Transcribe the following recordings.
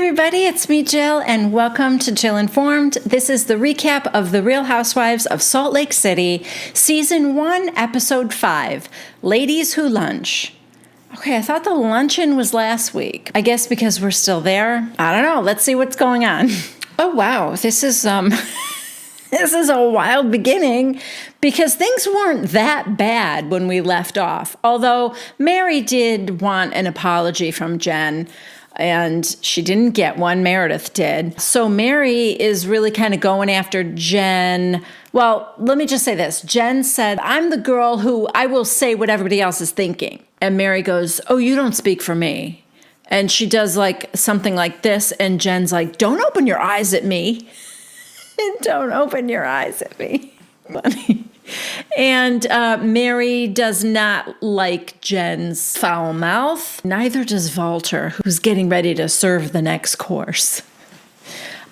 everybody, it's me, Jill, and welcome to Jill Informed. This is the recap of The Real Housewives of Salt Lake City, Season 1, Episode 5, Ladies Who Lunch. Okay, I thought the luncheon was last week. I guess because we're still there. I don't know. Let's see what's going on. Oh, wow. This is this is a wild beginning because things weren't that bad when we left off. Although Mary did want an apology from Jen, and she didn't get one. Meredith did. So Mary is really kind of going after Jen. Well, let me just say this. Jen said, I'm the girl who I will say what everybody else is thinking. And Mary goes, oh, you don't speak for me. And she does like something like this. And Jen's like, don't open your eyes at me. Don't open your eyes at me. Funny. And Mary does not like Jen's foul mouth. Neither does Walter, who's getting ready to serve the next course.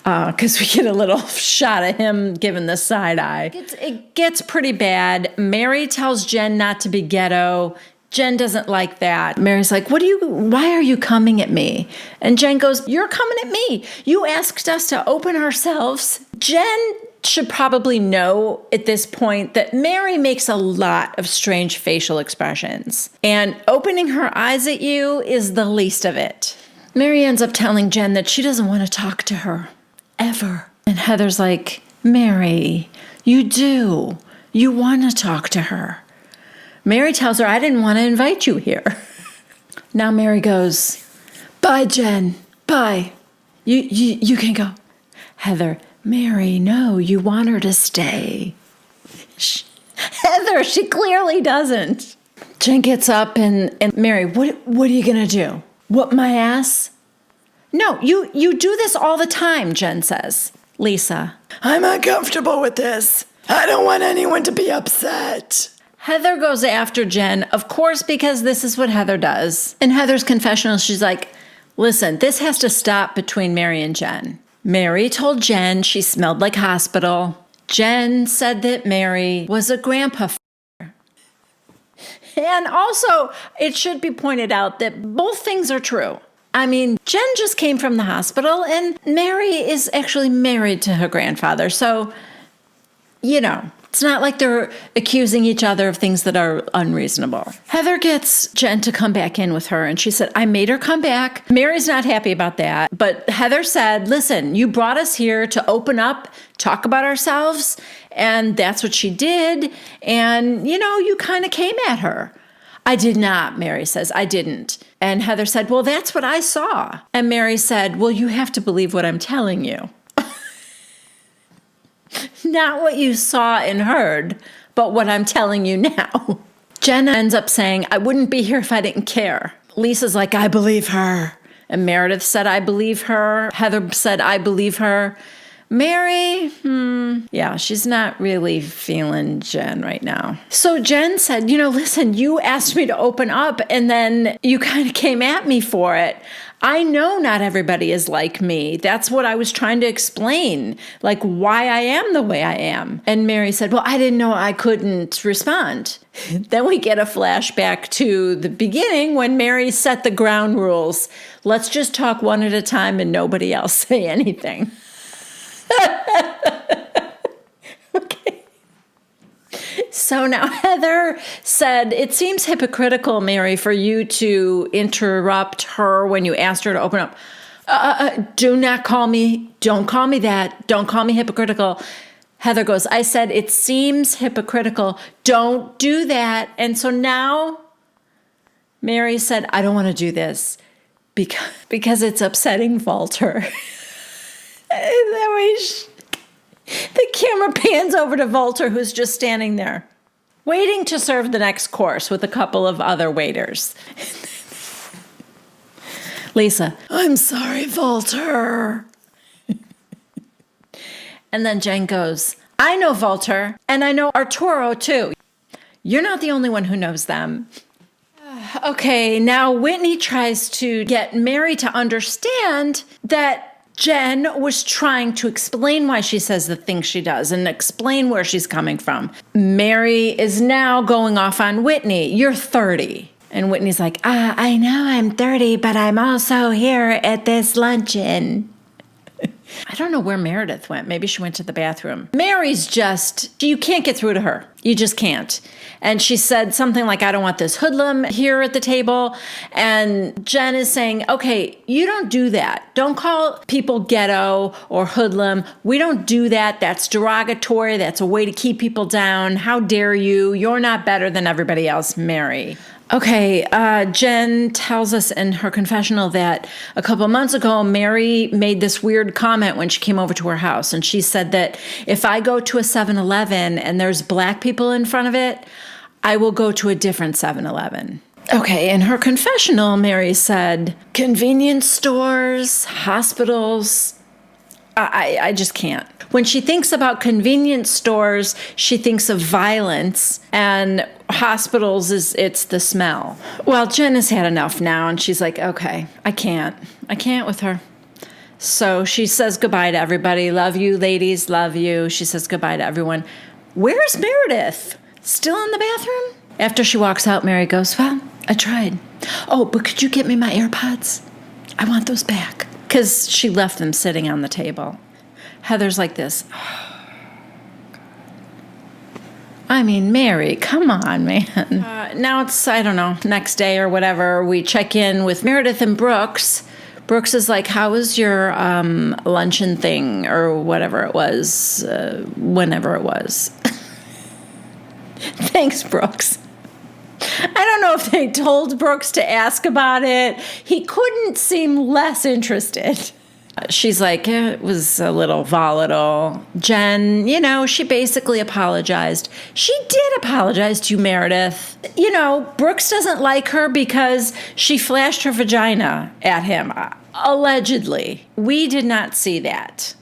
Because we get a little shot of him giving the side eye. It gets pretty bad. Mary tells Jen not to be ghetto. Jen doesn't like that. Mary's like, why are you coming at me? And Jen goes, you're coming at me. You asked us to open ourselves. Jen should probably know at this point that Mary makes a lot of strange facial expressions. And opening her eyes at you is the least of it. Mary ends up telling Jen that she doesn't want to talk to her, ever. And Heather's like, Mary, you do. You want to talk to her. Mary tells her, I didn't want to invite you here. Now Mary goes, bye, Jen. Bye. You can go. Heather, Mary, no, you want her to stay. Heather, she clearly doesn't. Jen gets up and Mary, what are you going to do? Whoop my ass? No, you do this all the time, Jen says. Lisa, I'm uncomfortable with this. I don't want anyone to be upset. Heather goes after Jen, of course, because this is what Heather does. In Heather's confessional, she's like, listen, this has to stop between Mary and Jen. Mary told Jen she smelled like hospital. Jen said that Mary was a grandpa f***er. And also, it should be pointed out that both things are true. I mean, Jen just came from the hospital, and Mary is actually married to her grandfather. So, you know, it's not like they're accusing each other of things that are unreasonable. Heather gets Jen to come back in with her, and she said, I made her come back. Mary's not happy about that. But Heather said, listen, you brought us here to open up, talk about ourselves, and that's what she did. And, you know, you kind of came at her. I did not, Mary says. I didn't. And Heather said, well, that's what I saw. And Mary said, well, you have to believe what I'm telling you. Not what you saw and heard, but what I'm telling you now. Jen ends up saying, I wouldn't be here if I didn't care. Lisa's like, I believe her. And Meredith said, I believe her. Heather said, I believe her. Mary, yeah, she's not really feeling Jen right now. So Jen said, listen, you asked me to open up and then you kind of came at me for it. I know not everybody is like me. That's what I was trying to explain, like why I am the way I am. And Mary said, well, I didn't know I couldn't respond. Then we get a flashback to the beginning when Mary set the ground rules. Let's just talk one at a time and nobody else say anything. Okay. So now Heather said, it seems hypocritical, Mary, for you to interrupt her when you asked her to open up. Don't call me that. Don't call me hypocritical. Heather goes, I said, it seems hypocritical. Don't do that. And so now Mary said, I don't want to do this because it's upsetting Walter. That way the camera pans over to Walter, who's just standing there, waiting to serve the next course with a couple of other waiters. Lisa, I'm sorry, Walter. And then Jen goes, I know Walter, and I know Arturo, too. You're not the only one who knows them. Okay, now Whitney tries to get Mary to understand that Jen was trying to explain why she says the things she does and explain where she's coming from. Mary is now going off on Whitney. You're 30. And Whitney's like, I know I'm 30, but I'm also here at this luncheon. I don't know where Meredith went. Maybe she went to the bathroom. Mary's you can't get through to her. You just can't. And she said something like, I don't want this hoodlum here at the table. And Jen is saying, okay, you don't do that. Don't call people ghetto or hoodlum. We don't do that. That's derogatory. That's a way to keep people down. How dare you? You're not better than everybody else, Mary. Okay, Jen tells us in her confessional that a couple of months ago, Mary made this weird comment when she came over to her house. And she said that if I go to a 7-Eleven and there's black people in front of it, I will go to a different 7-Eleven. Okay, in her confessional, Mary said, convenience stores, hospitals, I just can't. When she thinks about convenience stores, she thinks of violence, and hospitals it's the smell. Well, Jen has had enough now, and she's like, okay, I can't with her. So she says goodbye to everybody. Love you, ladies, love you. She says goodbye to everyone. Where's Meredith? Still in the bathroom? After she walks out, Mary goes, well, I tried. Oh, but could you get me my AirPods? I want those back. Because she left them sitting on the table. Heather's like this. I mean, Mary, come on, man. Now it's, I don't know, next day or whatever, we check in with Meredith and Brooks. Brooks is like, how was your luncheon thing or whatever it was, whenever it was. Thanks, Brooks. I don't know if they told Brooks to ask about it. He couldn't seem less interested. She's like, it was a little volatile. Jen, she basically apologized. She did apologize to Meredith. Brooks doesn't like her because she flashed her vagina at him, allegedly. We did not see that.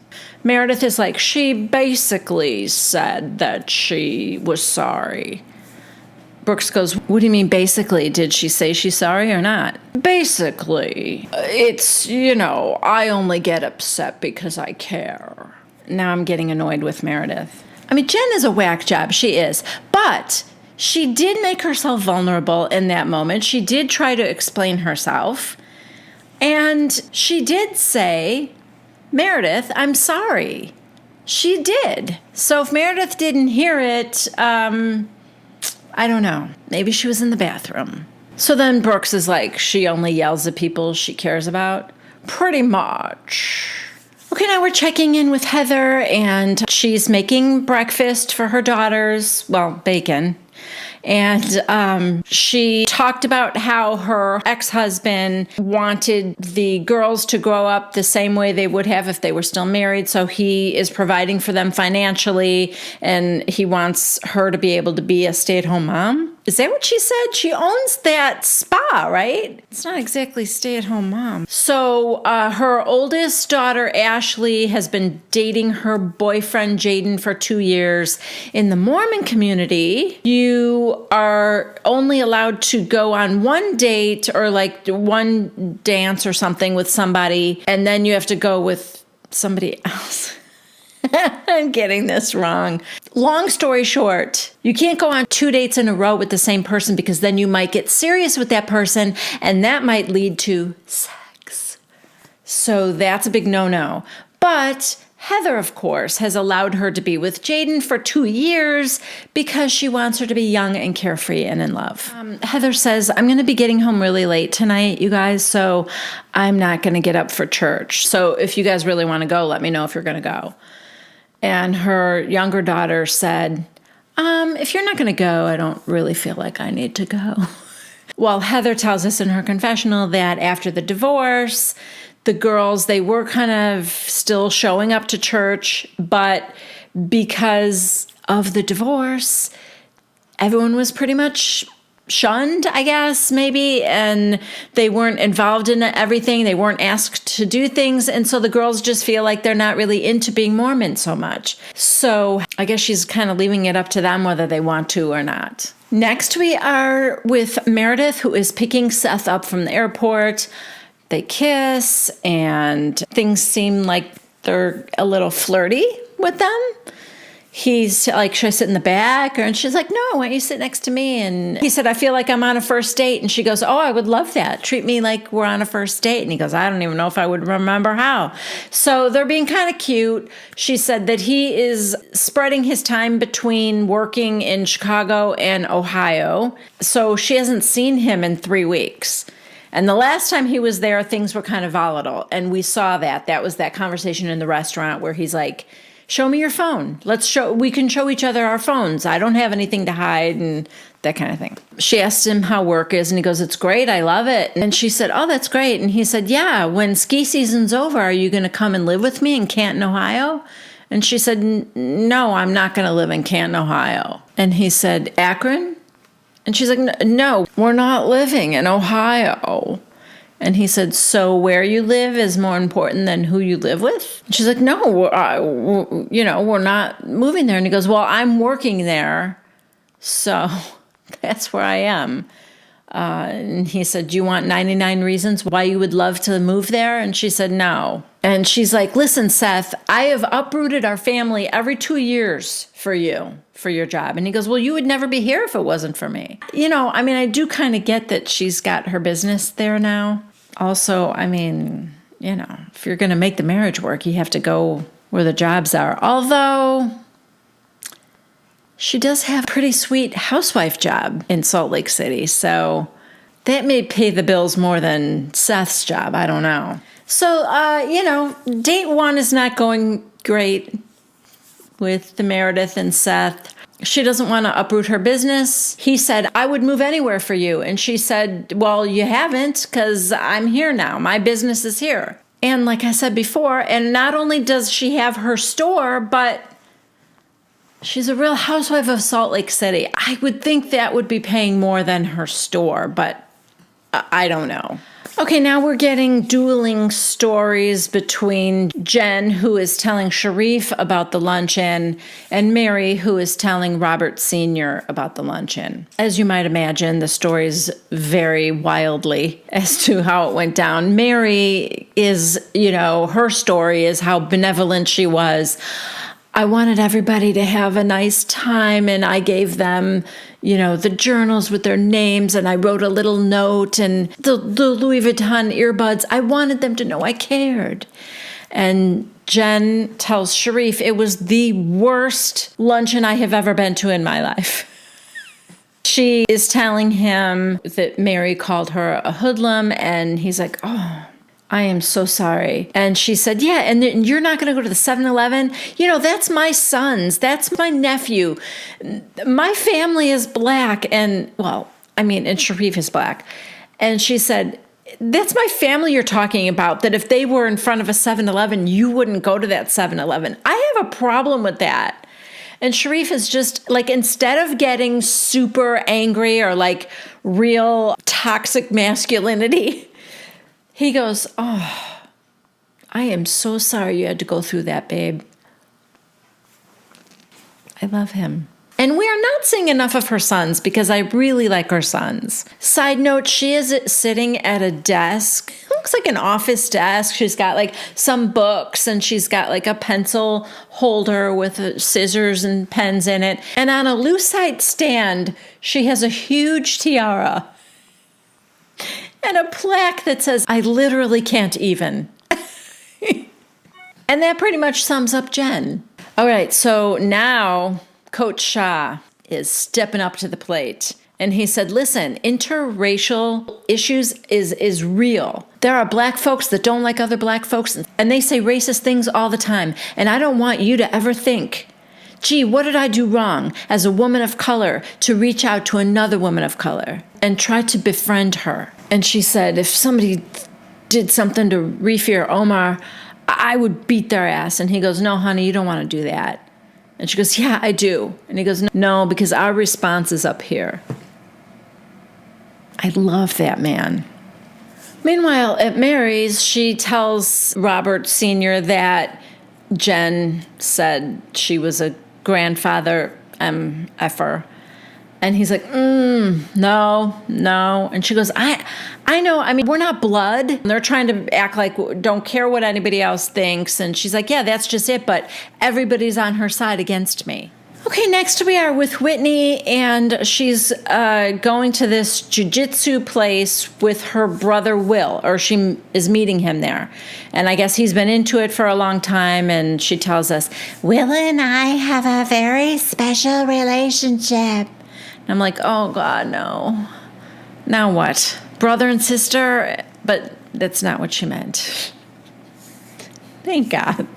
Meredith is like, she basically said that she was sorry. Brooks goes, what do you mean basically? Did she say she's sorry or not? Basically, it's, I only get upset because I care. Now I'm getting annoyed with Meredith. I mean, Jen is a whack job. She is. But she did make herself vulnerable in that moment. She did try to explain herself. And she did say, Meredith, I'm sorry. She did. So if Meredith didn't hear it, I don't know. Maybe she was in the bathroom. So then Brooks is like, she only yells at people she cares about? Pretty much. Okay, now we're checking in with Heather, and she's making breakfast for her daughters. Well, bacon. And she talked about how her ex-husband wanted the girls to grow up the same way they would have if they were still married. So he is providing for them financially, and he wants her to be able to be a stay-at-home mom. Is that what she said? She owns that spa, right? It's not exactly stay-at-home mom. So her oldest daughter, Ashley, has been dating her boyfriend, Jaden, for 2 years. In the Mormon community, you are only allowed to go on one date or like one dance or something with somebody, and then you have to go with somebody else. I'm getting this wrong. Long story short, you can't go on 2 dates in a row with the same person because then you might get serious with that person and that might lead to sex. So that's a big no-no. But Heather, of course, has allowed her to be with Jaden for 2 years because she wants her to be young and carefree and in love. Heather says, I'm going to be getting home really late tonight, you guys, so I'm not going to get up for church. So if you guys really want to go, let me know if you're going to go. And her younger daughter said, if you're not going to go, I don't really feel like I need to go. Well, Heather tells us in her confessional that after the divorce, the girls, they were kind of still showing up to church, but because of the divorce, everyone was pretty much shunned, I guess, maybe, and they weren't involved in everything. They weren't asked to do things, and so the girls just feel like they're not really into being Mormon so much. So I guess she's kind of leaving it up to them whether they want to or not. Next, we are with Meredith, who is picking Seth up from the airport. They kiss, and things seem like they're a little flirty with them. he's like, should I sit in the back? And she's like, no, why don't you sit next to me? And he said, I feel like I'm on a first date. And she goes, oh, I would love that. Treat me like we're on a first date. And he goes, I don't even know if I would remember how. So they're being kind of cute. She said that he is spreading his time between working in Chicago and Ohio. So she hasn't seen him in 3 weeks. And the last time he was there, things were kind of volatile. And we saw that. That was that conversation in the restaurant where he's like, show me your phone. We can show each other our phones. I don't have anything to hide and that kind of thing. She asked him how work is and he goes, it's great. I love it. And she said, oh, that's great. And he said, yeah, when ski season's over, are you going to come and live with me in Canton, Ohio? And she said, no, I'm not going to live in Canton, Ohio. And he said, Akron? And she's like, no, we're not living in Ohio. And he said, so where you live is more important than who you live with? And she's like, no, we're not moving there. And he goes, well, I'm working there, so that's where I am. And he said, do you want 99 reasons why you would love to move there? And she said, no. And she's like, listen, Seth, I have uprooted our family every 2 years for you, for your job. And he goes, well, you would never be here if it wasn't for me. I do kind of get that she's got her business there now. Also, if you're going to make the marriage work, you have to go where the jobs are. Although she does have a pretty sweet housewife job in Salt Lake City. So that may pay the bills more than Seth's job. I don't know. So, date 1 is not going great with the Meredith and Seth. She doesn't want to uproot her business. He said, I would move anywhere for you. And she said, well, you haven't, because I'm here now. My business is here. And like I said before, and not only does she have her store, but she's a real housewife of Salt Lake City. I would think that would be paying more than her store, but I don't know. Okay, now we're getting dueling stories between Jen, who is telling Sharif about the luncheon, and Mary, who is telling Robert Sr. about the luncheon. As you might imagine, the stories vary wildly as to how it went down. Mary is, her story is how benevolent she was. I wanted everybody to have a nice time, and I gave them, the journals with their names, and I wrote a little note, and the Louis Vuitton earbuds. I wanted them to know I cared. And Jen tells Sharif, it was the worst luncheon I have ever been to in my life. She is telling him that Mary called her a hoodlum, and he's like, oh, I am so sorry. And she said, yeah, and you're not going to go to the 7-Eleven? That's my son's. That's my nephew. My family is black. And Sharif is black. And she said, that's my family you're talking about, that if they were in front of a 7-Eleven, you wouldn't go to that 7-Eleven. I have a problem with that. And Sharif is just like, instead of getting super angry or like real toxic masculinity, he goes, oh, I am so sorry you had to go through that, babe. I love him. And we are not seeing enough of her sons because I really like her sons. Side note, she is sitting at a desk. It looks like an office desk. She's got like some books and she's got like a pencil holder with scissors and pens in it. And on a lucite stand, she has a huge tiara and a plaque that says, I literally can't even. And that pretty much sums up Jen. All right, so now Coach Shah is stepping up to the plate. And he said, listen, interracial issues is real. There are black folks that don't like other black folks, and they say racist things all the time. And I don't want you to ever think, gee, what did I do wrong as a woman of color to reach out to another woman of color and try to befriend her? And she said, if somebody did something to Rifi or Omar, I would beat their ass. And he goes, no, honey, you don't want to do that. And she goes, yeah, I do. And he goes, no, because our response is up here. I love that man. Meanwhile, at Mary's, she tells Robert Sr. that Jen said she was a grandfather MFer. And he's like, no. And she goes, I know. I mean, we're not blood. And they're trying to act like don't care what anybody else thinks. And she's like, yeah, that's just it. But everybody's on her side against me. Okay, next we are with Whitney, and she's going to this jiu-jitsu place with her brother Will, or she is meeting him there. And I guess he's been into it for a long time, and she tells us, Will and I have a very special relationship. And I'm like, oh God, no. Now what? Brother and sister? But that's not what she meant. Thank God.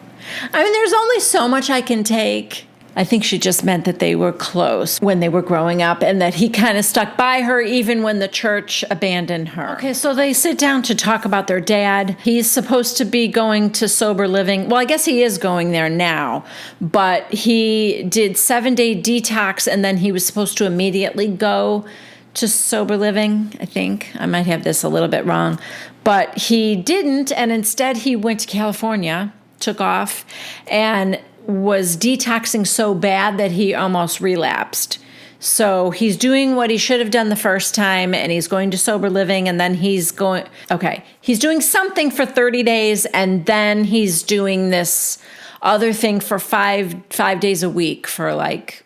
I mean, there's only so much I can take. I think she just meant that they were close when they were growing up and that he kind of stuck by her even when the church abandoned her. Okay, so they sit down to talk about their dad. He's supposed to be going to sober living. Well, I guess he is going there now, but he did 7-day detox and then he was supposed to immediately go to sober living, I think. I might have this a little bit wrong, but he didn't, and instead he went to California, took off, and was detoxing so bad that he almost relapsed. So he's doing what he should have done the first time, and he's going to sober living, and then he's doing something for 30 days, and then he's doing this other thing for five days a week for like,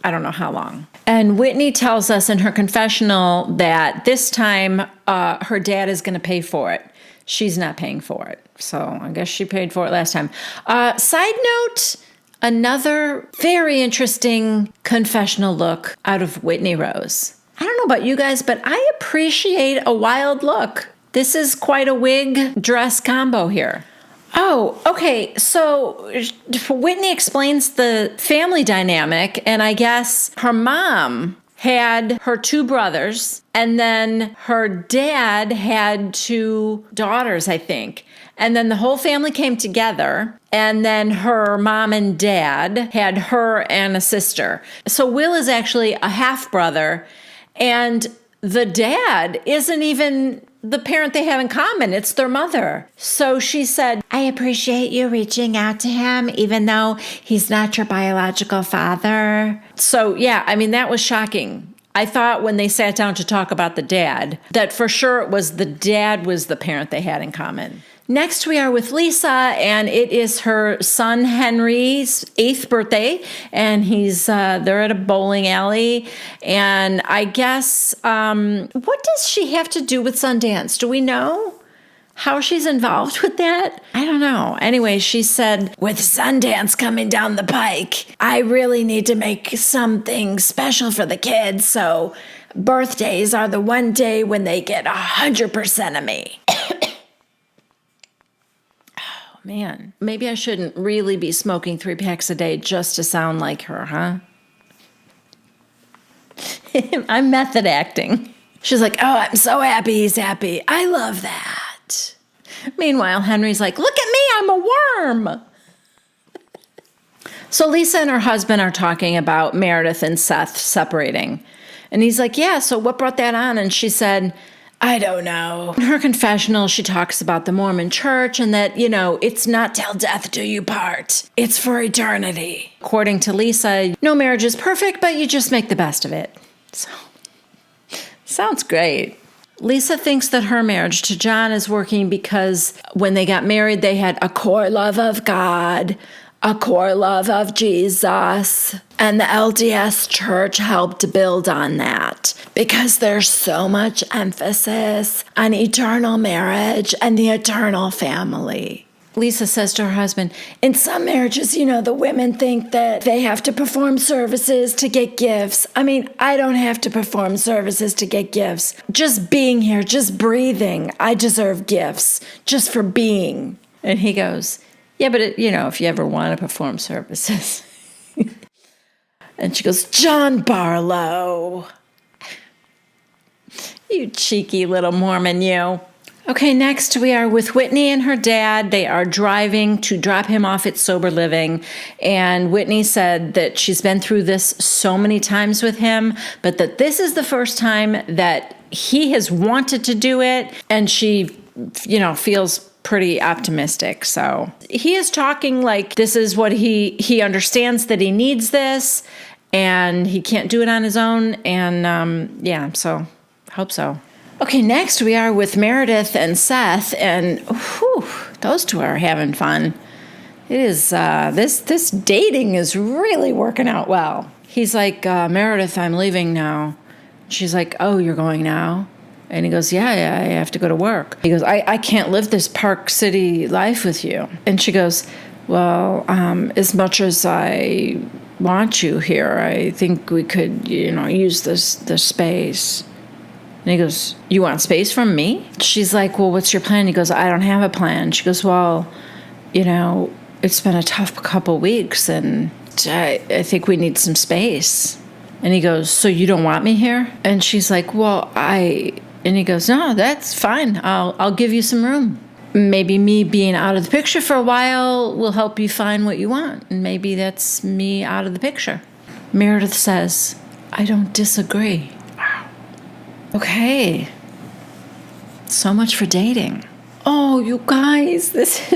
I don't know how long. And Whitney tells us in her confessional that this time her dad is going to pay for it. She's not paying for it. So I guess she paid for it last time. Side note, another very interesting confessional look out of Whitney Rose. I don't know about you guys, but I appreciate a wild look. This is quite a wig dress combo here. Oh, okay. So Whitney explains the family dynamic, and I guess her mom had her 2 brothers, and then her dad had 2 daughters, I think. And then the whole family came together, and then her mom and dad had her and a sister. So Will is actually a half-brother, and the dad isn't even the parent they have in common. It's their mother. So she said, I appreciate you reaching out to him, even though he's not your biological father. So yeah, I mean, that was shocking. I thought when they sat down to talk about the dad, that for sure it was the dad was the parent they had in common. Next, we are with Lisa, and it is her son Henry's 8th birthday, and they're at a bowling alley, and I guess, what does she have to do with Sundance? Do we know how she's involved with that? I don't know. Anyway, she said, with Sundance coming down the pike, I really need to make something special for the kids, so birthdays are the one day when they get 100% of me. Man, maybe I shouldn't really be smoking 3 packs a day just to sound like her, huh? I'm method acting. She's like, oh, I'm so happy he's happy. I love that. Meanwhile, Henry's like, look at me, I'm a worm. So Lisa and her husband are talking about Meredith and Seth separating. And he's like, yeah, so what brought that on? And she said, I don't know. In her confessional, she talks about the Mormon church and that, it's not till death do you part. It's for eternity. According to Lisa, no marriage is perfect, but you just make the best of it. So, sounds great. Lisa thinks that her marriage to John is working because when they got married, they had a core love of God, a core love of Jesus, and the LDS church helped build on that because there's so much emphasis on eternal marriage and the eternal family. Lisa says to her husband, in some marriages, the women think that they have to perform services to get gifts. I mean, I don't have to perform services to get gifts. Just being here, just breathing, I deserve gifts just for being. And he goes, yeah, but if you ever want to perform services. And she goes, John Barlow. You cheeky little Mormon, you. Okay, next we are with Whitney and her dad. They are driving to drop him off at Sober Living. And Whitney said that she's been through this so many times with him, but that this is the first time that he has wanted to do it. And she, feels pretty optimistic. So he is talking like this is what he understands that he needs this. and he can't do it on his own. And so hope so. Okay, next we are with Meredith and Seth, and those two are having fun. It is, this dating is really working out well. He's like, Meredith, I'm leaving now. She's like, oh, you're going now? And he goes, yeah, I have to go to work. He goes, I can't live this Park City life with you. And she goes, well, as much as I want you here, I think we could, use the space. And he goes, you want space from me? She's like, well, what's your plan? He goes, I don't have a plan. She goes, well, it's been a tough couple weeks, and I think we need some space. And he goes, so you don't want me here? And she's like, well, and he goes, no, that's fine. I'll give you some room. Maybe me being out of the picture for a while will help you find what you want. And maybe that's me out of the picture. Meredith says, I don't disagree. Wow. Okay. So much for dating. Oh, you guys, this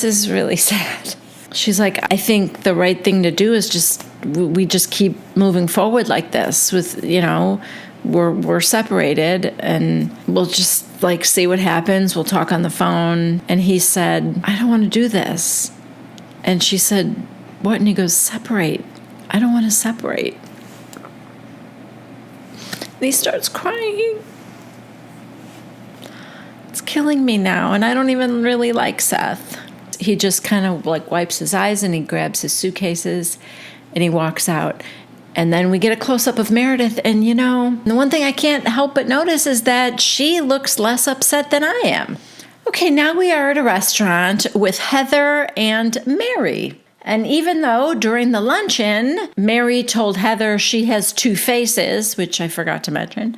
is really sad. She's like, I think the right thing to do is we just keep moving forward like this with, we're separated, and we'll just see what happens. We'll talk on the phone. And he said, I don't want to do this. And she said, what? And he goes, separate. I don't want to separate. And he starts crying. It's killing me now, and I don't even really like Seth. He just kind of wipes his eyes, and he grabs his suitcases and he walks out. And then we get a close-up of Meredith, and the one thing I can't help but notice is that she looks less upset than I am. Okay, now we are at a restaurant with Heather and Mary. And even though during the luncheon, Mary told Heather she has two faces, which I forgot to mention,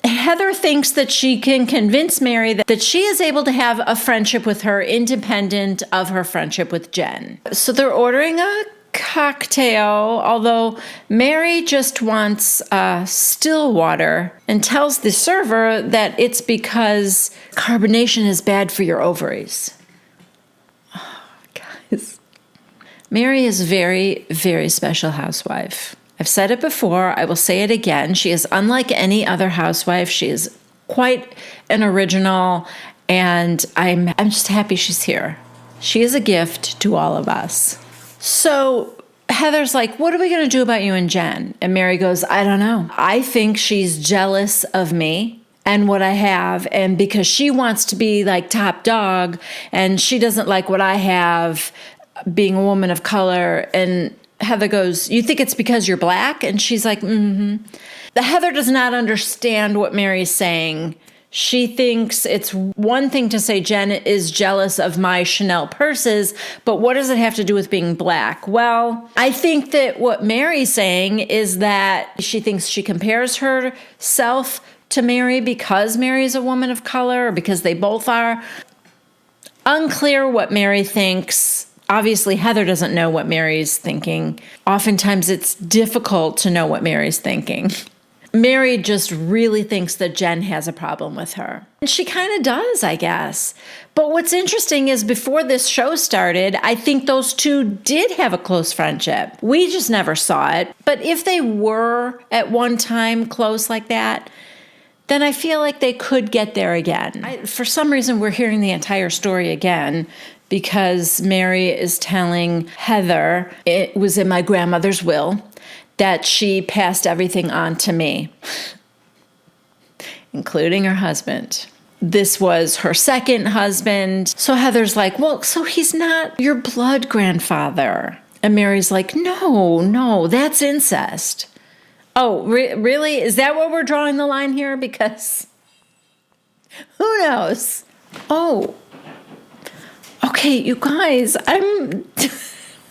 Heather thinks that she can convince Mary that she is able to have a friendship with her independent of her friendship with Jen. So they're ordering a cocktail, although Mary just wants still water and tells the server that it's because carbonation is bad for your ovaries. Oh, guys. Mary is a very, very special housewife. I've said it before, I will say it again. She is unlike any other housewife. She is quite an original, and I'm just happy she's here. She is a gift to all of us. So Heather's like, what are we going to do about you and Jen? And Mary goes, I don't know. I think she's jealous of me and what I have, and because she wants to be top dog, and she doesn't like what I have being a woman of color. And Heather goes, you think it's because you're black? And she's like, mm-hmm. The Heather does not understand what Mary's saying. She thinks it's one thing to say Jen is jealous of my Chanel purses, but what does it have to do with being black? Well, I think that what Mary's saying is that she thinks she compares herself to Mary because Mary is a woman of color, or because they both are. Unclear what Mary thinks. Obviously, Heather doesn't know what Mary's thinking. Oftentimes, it's difficult to know what Mary's thinking. Mary just really thinks that Jen has a problem with her. And she kind of does, I guess. But what's interesting is before this show started, I think those two did have a close friendship. We just never saw it. But if they were at one time close like that, then I feel like they could get there again. For some reason, we're hearing the entire story again because Mary is telling Heather, it was in my grandmother's will, that she passed everything on to me, including her husband. This was her second husband. So Heather's like, well, so he's not your blood grandfather. And Mary's like, no, that's incest. Oh, really? Is that where we're drawing the line here? Because who knows? Oh, okay, you guys,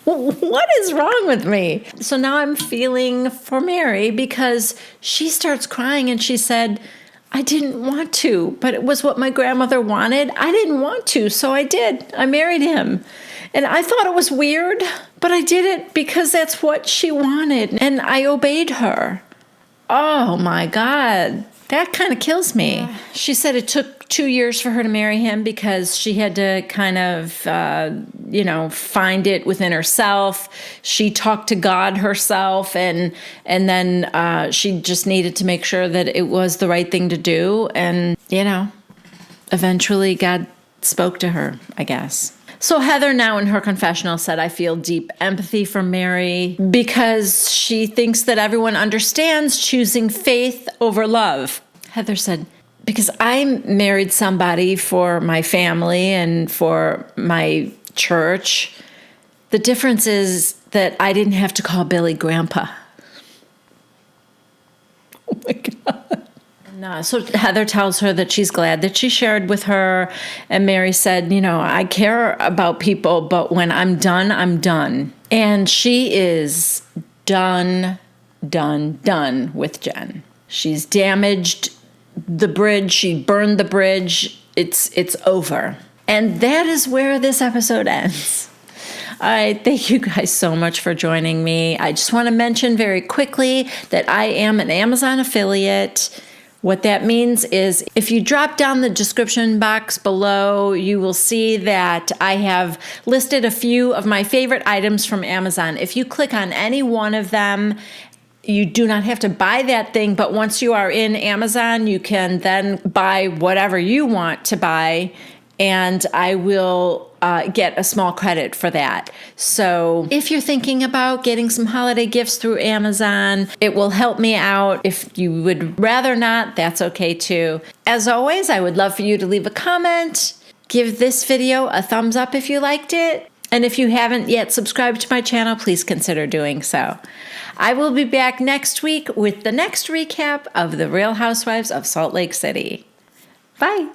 what is wrong with me? So now I'm feeling for Mary because she starts crying and she said, I didn't want to, but it was what my grandmother wanted. I didn't want to, so I did. I married him. And I thought it was weird, but I did it because that's what she wanted, and I obeyed her. Oh my God. That kind of kills me. She said it took 2 years for her to marry him because she had to kind of, find it within herself. She talked to God herself, and then she just needed to make sure that it was the right thing to do. And, eventually God spoke to her, I guess. So Heather now in her confessional said, I feel deep empathy for Mary because she thinks that everyone understands choosing faith over love. Heather said, because I married somebody for my family and for my church. The difference is that I didn't have to call Billy Grandpa. Oh my God. So Heather tells her that she's glad that she shared with her. And Mary said, I care about people, but when I'm done, I'm done. And she is done with Jen. She's damaged the bridge. She burned the bridge. It's over. And that is where this episode ends. I thank you guys so much for joining me. I just want to mention very quickly that I am an Amazon affiliate. What that means is if you drop down the description box below, you will see that I have listed a few of my favorite items from Amazon. If you click on any one of them, you do not have to buy that thing, but once you are in Amazon, you can then buy whatever you want to buy, and I will get a small credit for that. So if you're thinking about getting some holiday gifts through Amazon, it will help me out. If you would rather not, that's okay too. As always, I would love for you to leave a comment, give this video a thumbs up if you liked it, and if you haven't yet subscribed to my channel, please consider doing so. I will be back next week with the next recap of The Real Housewives of Salt Lake City. Bye.